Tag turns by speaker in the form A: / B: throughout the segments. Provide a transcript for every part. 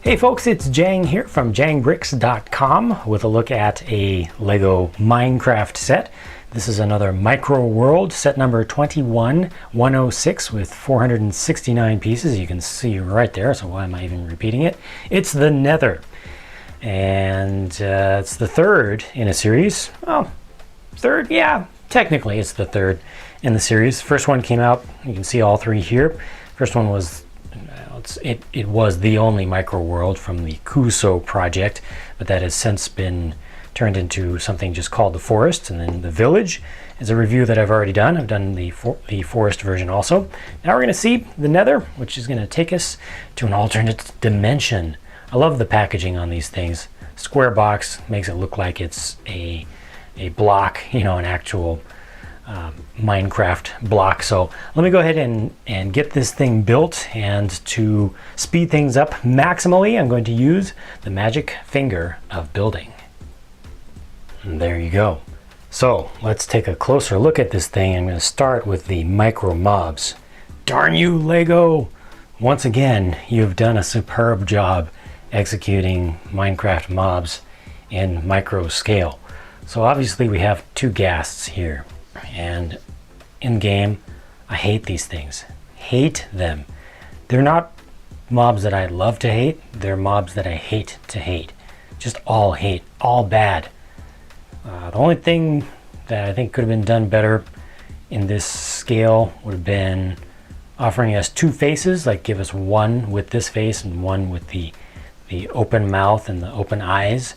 A: Hey folks, it's Jang here from jangbricks.com with a look at a Lego Minecraft set. This is another Micro World set number 21106 with 469 pieces. You can see right there, so why am I even repeating it? It's the Nether. And it's the third in a series. Well, third? Yeah, technically it's the third in the series. First one came out, you can see all three here. First one was it was the only Micro World from the Kuso project, but that has since been turned into something just called the Forest, and then the Village is a review that I've already done. I've done the Forest version also. Now we're going to see the Nether, which is going to take us to an alternate dimension. I love the packaging on these things. Square box makes it look like it's a block, you know, an actual Minecraft block. So let me go ahead and get this thing built, and to speed things up maximally I'm going to use the magic finger of building. And there you go. So let's take a closer look at this thing. I'm going to start with the micro mobs. Darn you, Lego! Once again, you've done a superb job executing Minecraft mobs in micro scale. So obviously we have two ghasts here. And in game, I hate these things. Hate them. They're not mobs that I love to hate. They're mobs that I hate to hate. Just all hate. All bad. The only thing that I think could have been done better in this scale would have been offering us two faces. Like give us one with this face and one with the open mouth and the open eyes.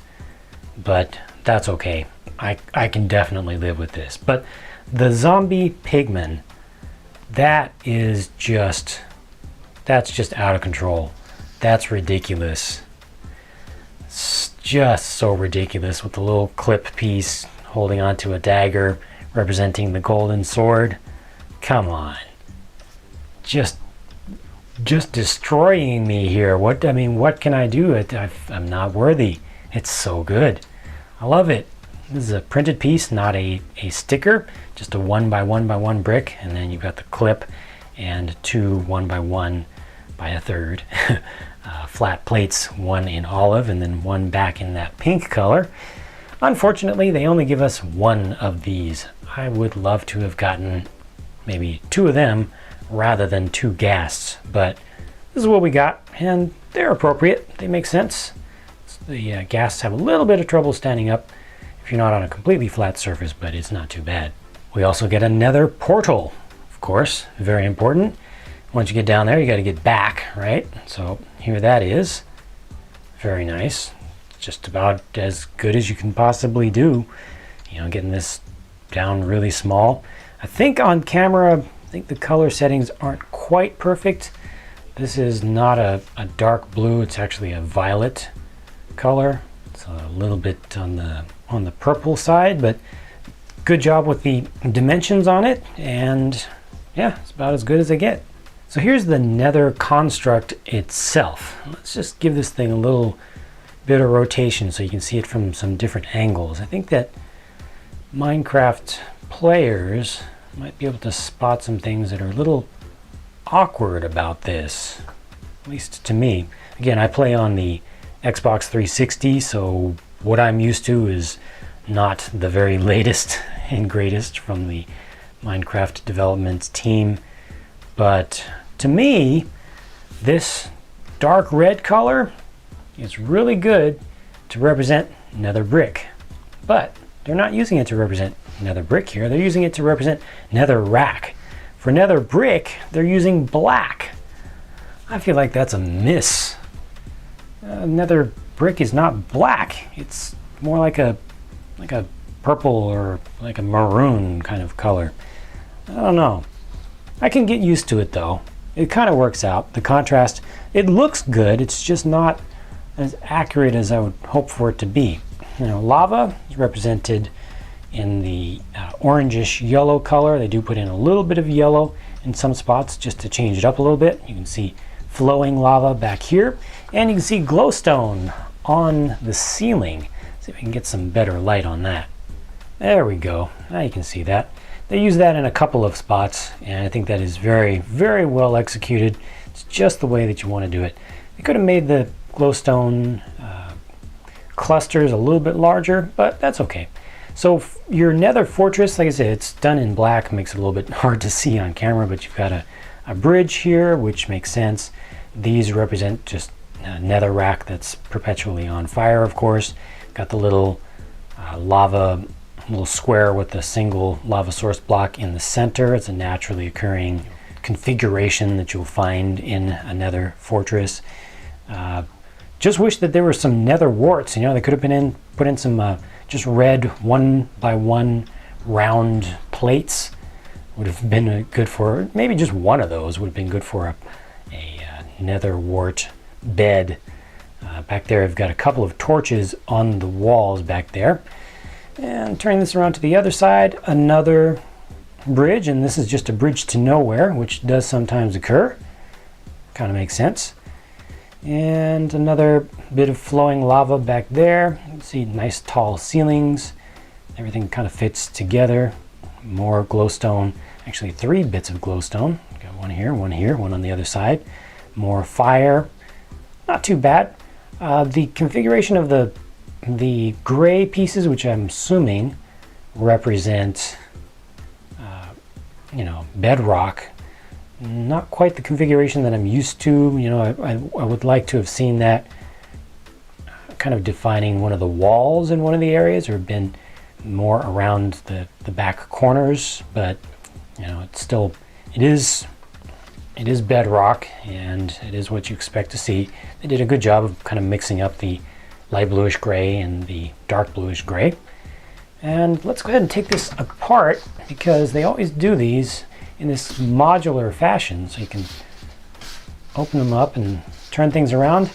A: But that's okay. I can definitely live with this. But the zombie pigman, that's just out of control. That's ridiculous. It's just so ridiculous, with the little clip piece holding onto a dagger representing the golden sword. Come on. Just destroying me here. What can I do? I'm not worthy. It's so good. I love it. This is a printed piece, not a sticker, just a 1 by 1 by 1 brick, and then you've got the clip and two 1 by 1 by a third flat plates, one in olive and then one back in that pink color. Unfortunately, they only give us one of these. I would love to have gotten maybe two of them rather than two ghasts, but this is what we got, and they're appropriate. They make sense. The ghasts have a little bit of trouble standing up if you're not on a completely flat surface, but it's not too bad. We also get a Nether portal, of course, very important. Once you get down there, you got to get back, right? So here that is. Very nice. Just about as good as you can possibly do. You know, getting this down really small. I think on camera, the color settings aren't quite perfect. This is not a dark blue, it's actually a violet color. It's a little bit on the purple side, but good job with the dimensions on it, and yeah, it's about as good as I get. So here's the Nether construct itself. Let's just give this thing a little bit of rotation so you can see it from some different angles. I think that Minecraft players might be able to spot some things that are a little awkward about this, at least to me. Again, I play on the Xbox 360, so what I'm used to is not the very latest and greatest from the Minecraft development team. But to me, this dark red color is really good to represent Nether brick. But they're not using it to represent Nether brick here. They're using it to represent Nether rack. For Nether brick, they're using black. I feel like that's a miss. Nether brick is not black. It's more like a purple or like a maroon kind of color. I don't know. I can get used to it though. It kind of works out. The contrast, it looks good. It's just not as accurate as I would hope for it to be. You know, lava is represented in the orangish yellow color. They do put in a little bit of yellow in some spots just to change it up a little bit. You can see flowing lava back here, and you can see glowstone on the ceiling. See if we can get some better light on that. There we go. Now you can see that. They use that in a couple of spots, and I think that is very, very well executed. It's just the way that you want to do it. They could have made the glowstone cluster is a little bit larger, but that's okay. So your nether fortress, like I said, it's done in black, makes it a little bit hard to see on camera, but you've got a bridge here, which makes sense. These represent just a nether rack that's perpetually on fire, of course. Got the little lava, little square with a single lava source block in the center. It's a naturally occurring configuration that you'll find in a nether fortress. Just wish that there were some nether warts. You know, they could have put in some just red 1x1 round plates. Would have been good for, maybe just one of those would have been good for a nether wart bed. Back there I've got a couple of torches on the walls back there. And turning this around to the other side, another bridge, and this is just a bridge to nowhere, which does sometimes occur. Kind of makes sense. And another bit of flowing lava back there. You can see nice tall ceilings. Everything kind of fits together. More glowstone, actually 3 bits of glowstone. Got one here, one on the other side. More fire. Not too bad. The configuration of the gray pieces, which I'm assuming represent bedrock, not quite the configuration that I'm used to. You know, I would like to have seen that kind of defining one of the walls in one of the areas, or been more around the back corners, but you know, it is bedrock, and it is what you expect to see. They did a good job of kind of mixing up the light bluish gray and the dark bluish gray. And let's go ahead and take this apart, because they always do these in this modular fashion, so you can open them up and turn things around.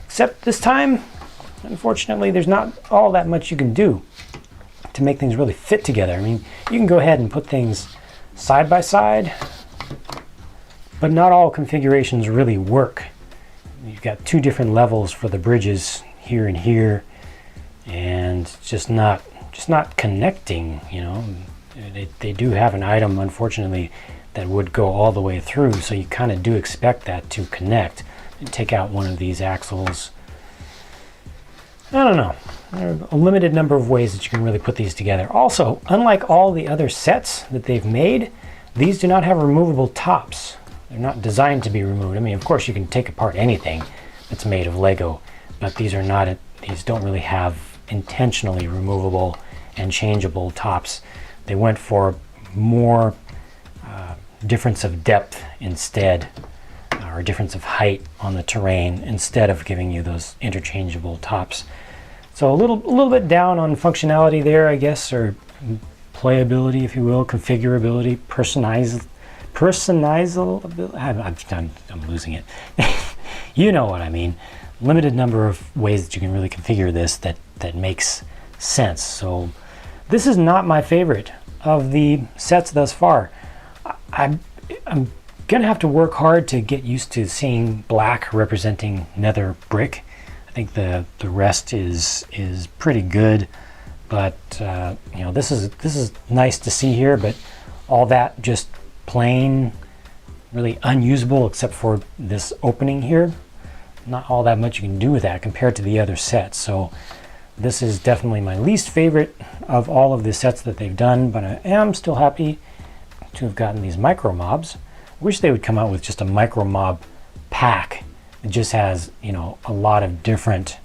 A: Except this time, unfortunately, there's not all that much you can do to make things really fit together. I mean, you can go ahead and put things side by side, but not all configurations really work. You've got 2 different levels for the bridges here and here, and just not connecting. You know, they do have an item, unfortunately, that would go all the way through, so you kind of do expect that to connect. And take out one of these axles. I don't know. There are a limited number of ways that you can really put these together. Also, unlike all the other sets that they've made, these do not have removable tops. They're not designed to be removed. I mean, of course, you can take apart anything that's made of Lego, but these don't really have intentionally removable and changeable tops. They went for more difference of depth instead, or difference of height on the terrain, instead of giving you those interchangeable tops. So a little bit down on functionality there, I guess, or playability, if you will, configurability, personalizability. I'm losing it. You know what I mean. Limited number of ways that you can really configure this that makes sense. So this is not my favorite of the sets thus far. I'm gonna have to work hard to get used to seeing black representing nether brick. I think the rest is pretty good, but you know, this is nice to see here, but all that just plain, really unusable except for this opening here. Not all that much you can do with that compared to the other sets. So this is definitely my least favorite of all of the sets that they've done, but I am still happy to have gotten these micro mobs. I wish they would come out with just a micro mob pack. It just has, you know, a lot of different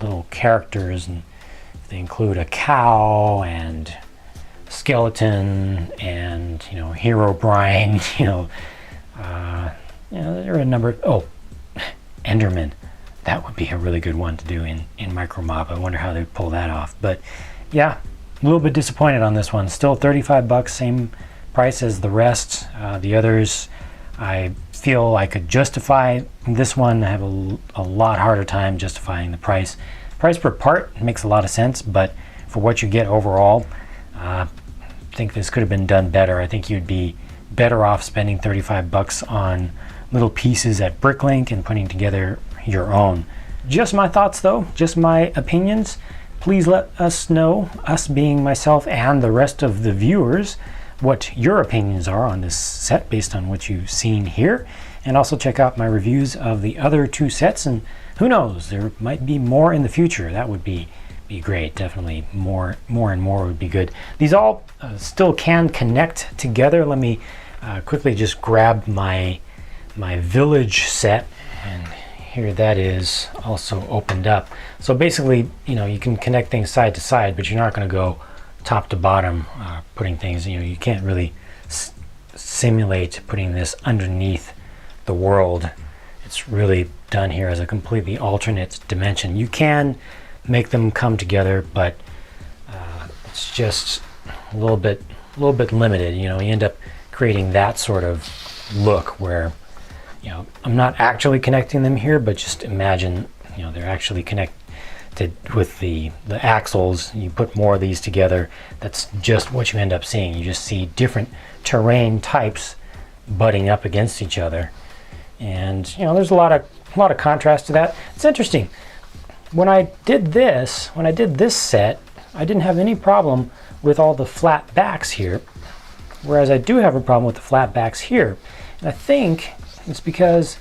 A: little characters, and they include a cow and skeleton and, you know, Hero Brian, you know, there are a number of, Enderman. That would be a really good one to do in micro mob. I wonder how they'd pull that off. But yeah, a little bit disappointed on this one. Still $35, same price as the rest. The others, I feel I could justify. This one, I have a lot harder time justifying the price. Price per part makes a lot of sense, but for what you get overall, I think this could have been done better. I think you'd be better off spending $35 on little pieces at Bricklink and putting together your own. Just my thoughts though, just my opinions. Please let us know, us being myself and the rest of the viewers, what your opinions are on this set based on what you've seen here, and also check out my reviews of the other 2 sets, and who knows, there might be more in the future. That would be great. Definitely more and more would be good. These all still can connect together. Let me quickly just grab my village set, and here that is also opened up. So basically, you know, you can connect things side to side, but you're not going to go top to bottom putting things. You know, you can't really simulate putting this underneath the world. It's really done here as a completely alternate dimension. You can make them come together, but it's just a little bit limited. You know, you end up creating that sort of look where, you know, I'm not actually connecting them here, but just imagine, you know, they're actually connected with the axles. You put more of these together, that's just what you end up seeing. You just see different terrain types butting up against each other, and you know, there's a lot of contrast to that. It's interesting. When I did this set, I didn't have any problem with all the flat backs here, whereas I do have a problem with the flat backs here. And I think it's because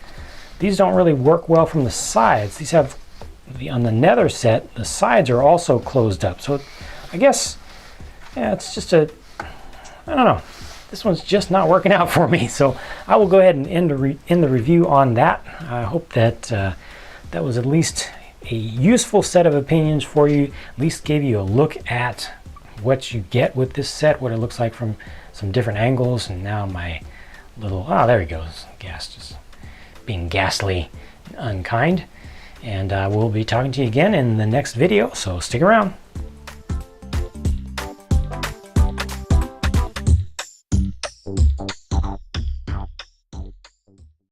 A: these don't really work well from the sides. These have, on the Nether set, the sides are also closed up. So I guess, yeah, it's just I don't know. This one's just not working out for me. So I will go ahead and end the review on that. I hope that that was at least a useful set of opinions for you. At least gave you a look at what you get with this set, what it looks like from some different angles. And now my little, there he goes, gas, just being ghastly and unkind. And we'll be talking to you again in the next video, so stick around.